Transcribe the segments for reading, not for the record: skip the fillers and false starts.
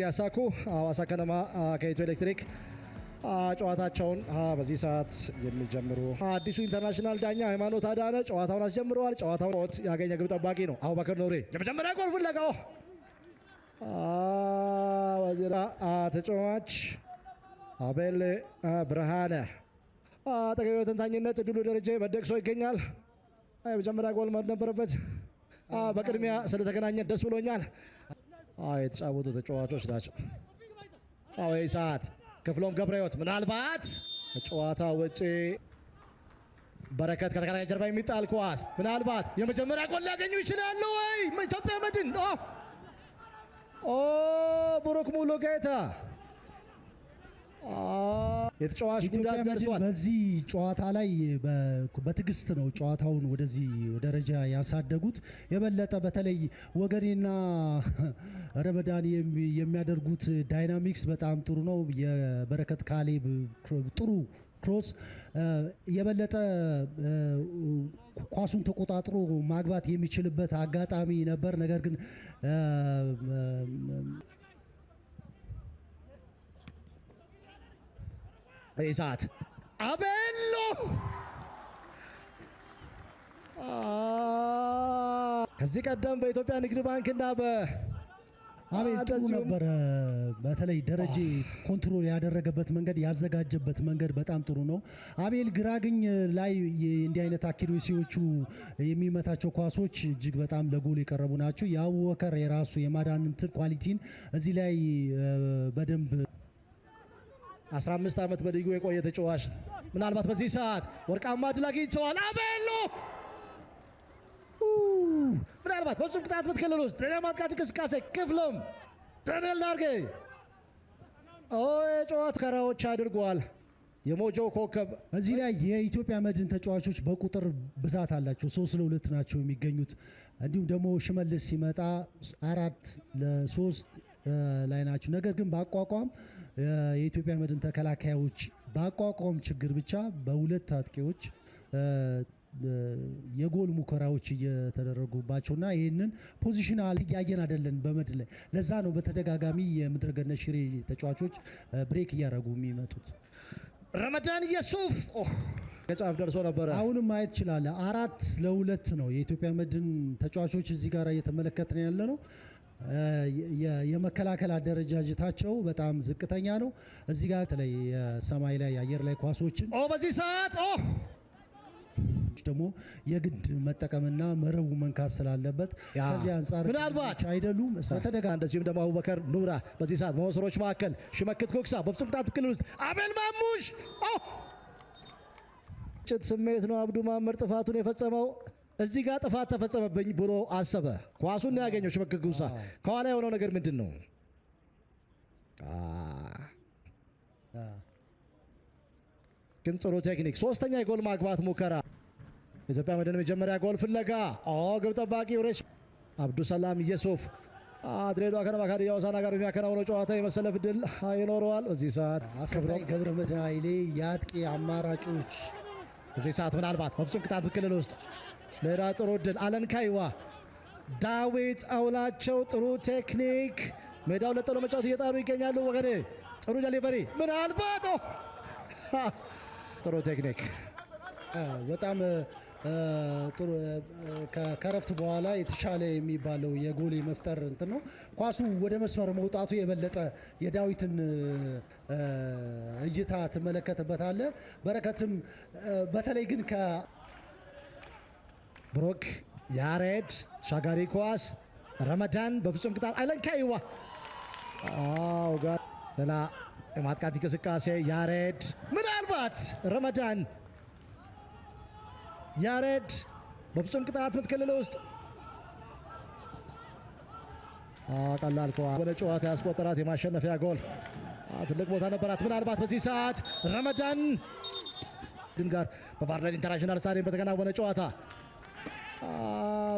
ጊዜ ያሳኩ ሐዋሳ ከነማ ከኢትዮ ኤሌክትሪክ ጨዋታቸውን በዚህ ሰዓት የሚጀምሩ አዲሱ ኢንተርናሽናል ዳኛ ሃይማኖት አዳነ ጨዋታውን አስጀምረዋል። ጨዋታውን ያገኘ ግብ ጠባቂ ነው አቡበከር ኑሬ። የመጀመሪያ ጎል ፍለጋው ወዚራ ተጫዋች አቤል ብርሃነ ተገቢ ተንታኝነት ድሉ ደረጃ በደቅሶ ይገኛል። የመጀመሪያ ጎል ነበረበት። በቅድሚያ ስለተገናኘን ደስ ብሎኛል። የተጫወቱ ተጫዋቾች ናቸው። ይህ ሰዓት ክፍሎም ገብረሕይወት ምናልባት ጨዋታ ውጪ በረከት ከተከታታይ ጀርባ የሚጣል ኳስ ምናልባት የመጀመሪያ ጎል ሊያገኙ ይችላሉ ወይ? ኢትዮጵያ መድን ብሩክ ሙሉጌታ የተጫዋች ጉዳት ደርሷል። በዚህ ጨዋታ ላይ በትግስት ነው ጨዋታውን ወደዚህ ደረጃ ያሳደጉት። የበለጠ በተለይ ወገኔና ረመዳን የሚያደርጉት ዳይናሚክስ በጣም ጥሩ ነው። የበረከት ካሌብ ጥሩ ክሮስ የበለጠ ኳሱን ተቆጣጥሮ ማግባት የሚችልበት አጋጣሚ ነበር። ነገር ግን ሰዓት አቤሎ ከዚህ ቀደም በኢትዮጵያ ንግድ ባንክና አቤል ጥሩ ነበረ። በተለይ ደረጃ ኮንትሮል ያደረገበት መንገድ ያዘጋጀበት መንገድ በጣም ጥሩ ነው። አቤል ግራግኝ ላይ እንዲህ አይነት አኪሬሲዎቹ የሚመታቸው ኳሶች እጅግ በጣም ለጎል የቀረቡ ናቸው። የአቡበከር የራሱ የማዳን ኳሊቲን እዚህ ላይ በደንብ 15 ዓመት በሊጉ የቆየ ተጫዋች ምናልባት በዚህ ሰዓት ወርቃማ ድል አግኝተዋል። አቤሎ ምናልባት በፍጹም ቅጣት ምት ክልል ውስጥ ለማጥቃት እንቅስቃሴ ክፍልም ዳንኤል ዳርጌ የጨዋታ ከራዎች አድርጓል። የሞጆ ኮከብ እዚህ ላይ የኢትዮጵያ መድን ተጫዋቾች በቁጥር ብዛት አላቸው። 3-2 ናቸው የሚገኙት። እንዲሁም ደግሞ ሽመልስ ሲመጣ 4-3 ላይ ናቸው። ነገር ግን በአቋቋም የኢትዮጵያ መድን ተከላካዮች በአቋቋም ችግር ብቻ በሁለት አጥቂዎች የጎል ሙከራዎች እየተደረጉባቸውና ይህንን ፖዚሽናል እያየን አይደለን በመድን ላይ። ለዛ ነው በተደጋጋሚ የምድረገነት ሽሬ ተጫዋቾች ብሬክ እያደረጉ የሚመጡት። ረመዳን የሱፍ ከጫፍ ደርሶ ነበረ። አሁንም ማየት ይችላል። 4-2 ነው የኢትዮጵያ መድን ተጫዋቾች እዚህ ጋር እየተመለከትን ያለ ነው። የመከላከል አደረጃጀታቸው በጣም ዝቅተኛ ነው። እዚህ ጋር በተለይ ሰማይ ላይ አየር ላይ ኳሶችን በዚህ ሰዓት ደግሞ የግድ መጠቀምና መረቡ መንካት ስላለበት ከዚህ አንፃር ምናልባት አይደሉም በተደጋጋሚ እንደዚሁም ደግሞ አቡበከር ኑራ በዚህ ሰዓት በመስሮች መካከል ሽመክት ጎክሳ በፍጹም ቅጣት ክልል ውስጥ አቤል ማሙሽ ጭት ስሜት ነው። አብዱ ማመር ጥፋቱን የፈጸመው እዚህ ጋር ጥፋት ተፈጸመብኝ ብሎ አሰበ። ኳሱን ነው ያገኘው ሽመክት ጎክሳ። ከኋላ የሆነው ነገር ምንድን ነው? ግን ጥሩ ቴክኒክ። ሶስተኛ የጎል ማግባት ሙከራ ኢትዮጵያ መድን መጀመሪያ ጎል ፍለጋ ግብ ጠባቂ ሬሽ አብዱሰላም ኢየሱፍ ድሬዳዋ ከነማ ከሀዲያ ሆሳዕና ጋር የሚያከናውነው ጨዋታ የመሰለፍ ዕድል ይኖረዋል። በዚህ ሰዓት አሰልጣኝ ገብረመድህን ኃይሌ የአጥቂ አማራጮች በዚህ ሰዓት ምናልባት በፍጹም ቅጣት ክልል ውስጥ ሌላ ጥሩ ዕድል አለን ካይዋ ዳዊት አውላቸው ጥሩ ቴክኒክ ሜዳው ለጥሎ መጫወት እየጣሩ ይገኛሉ። ወገኔ ጥሩ ጀሊቨሪ ምናልባት ጥሩ ቴክኒክ በጣም ጥሩ ከረፍት በኋላ የተሻለ የሚባለው የጎል መፍጠር እንትን ነው። ኳሱ ወደ መስመር መውጣቱ የበለጠ የዳዊትን እይታ ትመለከትበታለ። በረከትም በተለይ ግን ብሩክ ያሬድ ሻጋሪ ኳስ ረመዳን በፍጹም ቅጣት አይለንካይዋ ሌላ የማጥቃት እንቅስቃሴ ያሬድ ምናልባት ረመዳን ያሬድ በፍጹም ቅጣት ምት ክልል ውስጥ ቀላል ኳስ ወደ ጨዋታ ያስቆጠራት የማሸነፊያ ጎል ትልቅ ቦታ ነበራት። ምናልባት በዚህ ሰዓት ረመዳን ጋር በባህር ዳር ኢንተርናሽናል ስታዲየም በተከናወነ ጨዋታ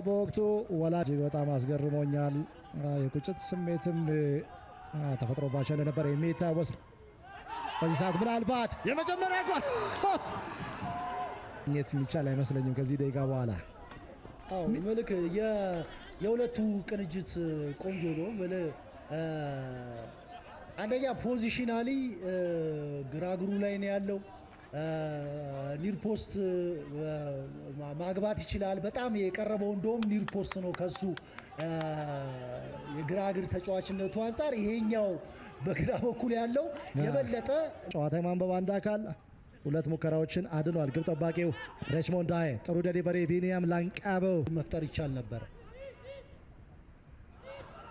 በወቅቱ ወላጅ በጣም አስገርሞኛል። የቁጭት ስሜትም ተፈጥሮባቸው እንደነበር የሚታወስ በዚህ ሰዓት ምናልባት የመጀመሪያ ጎል ኘት የሚቻል አይመስለኝም ከዚህ ደቂቃ በኋላ። መልክ የሁለቱ ቅንጅት ቆንጆ ነው። አንደኛ ፖዚሽናሊ ግራ እግሩ ላይ ነው ያለው። ኒር ፖስት ማግባት ይችላል። በጣም የቀረበው እንደውም ኒር ፖስት ነው ከሱ የግራ እግር ተጫዋችነቱ አንጻር። ይሄኛው በግራ በኩል ያለው የበለጠ ጨዋታ የማንበብ አንድ አካል 2 ሙከራዎችን አድኗል። ግብ ጠባቂው ሬችሞንድ ዳዬ ጥሩ ዴሊቨሪ ቢኒያም ላንቃበው መፍጠር ይቻል ነበር።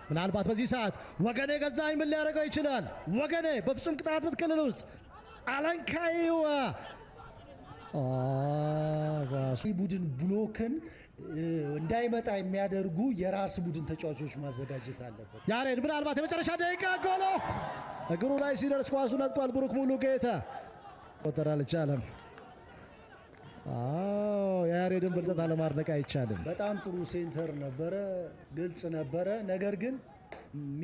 ምናልባት በዚህ ሰዓት ወገኔ ገዛኸኝ ምን ሊያደርገው ይችላል? ወገኔ በፍጹም ቅጣት ምት ክልል ውስጥ አለንካይው ቡድን ብሎክን እንዳይመጣ የሚያደርጉ የራስ ቡድን ተጫዋቾች ማዘጋጀት አለበት። ያሬድ ምናልባት የመጨረሻ ደቂቃ ጎሎ እግሩ ላይ ሲደርስ ኳሱ ነጥቋል። ብሩክ ሙሉጌታ ቆጠር አልቻለም። የያሬድን ብልጠት አለማድነቅ አይቻልም። በጣም ጥሩ ሴንተር ነበረ፣ ግልጽ ነበረ። ነገር ግን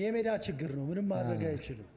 የሜዳ ችግር ነው፣ ምንም ማድረግ አይችልም።